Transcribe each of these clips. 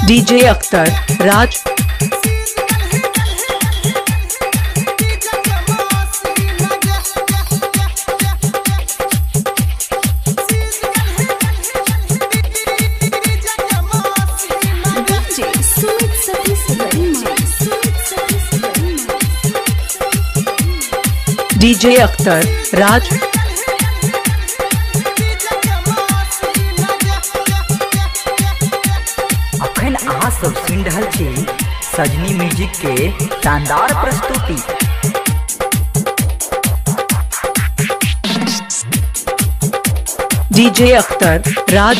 DJ Akhtar Raj. DJ Akhtar राज। अखन अहाँ सब सुन रहल छी सजनी म्यूजिक के शानदार प्रस्तुति। डीजे अख्तर राज।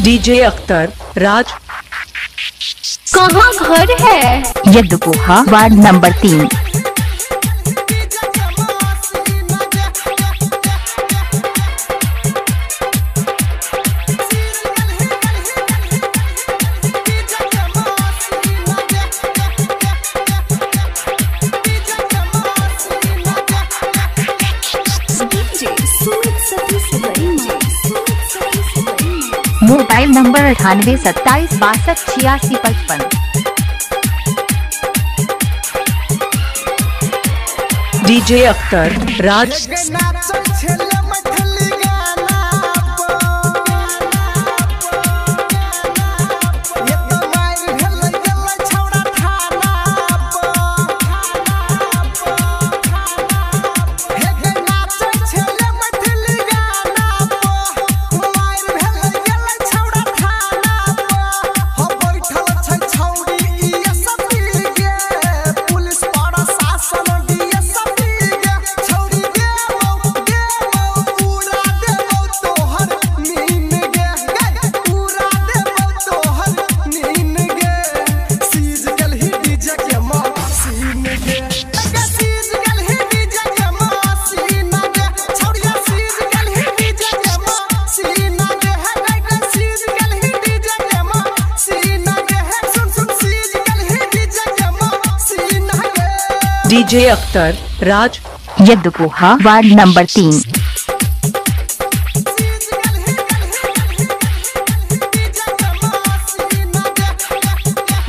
डीजे अख्तर राज। कहाँ घर है? Yadupoha ward number 3। Mobile number 98 27 62 86 55। DJ Akhtar Raj. DJ Akhtar Raj. Yadupoha ward number 3।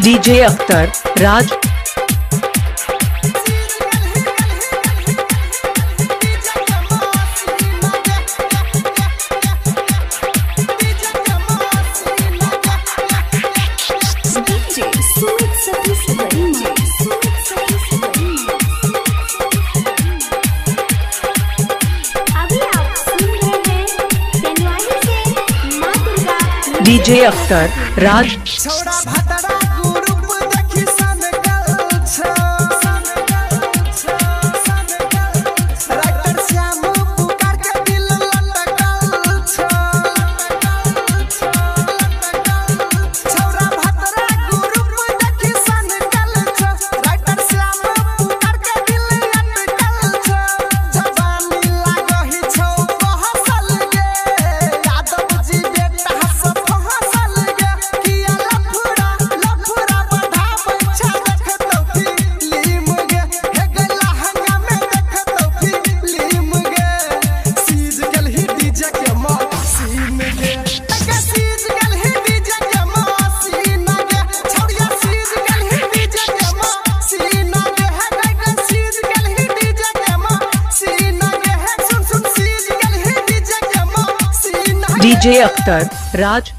DJ Akhtar Raj. DJ Akhtar Raj. DJ Akhtar राज।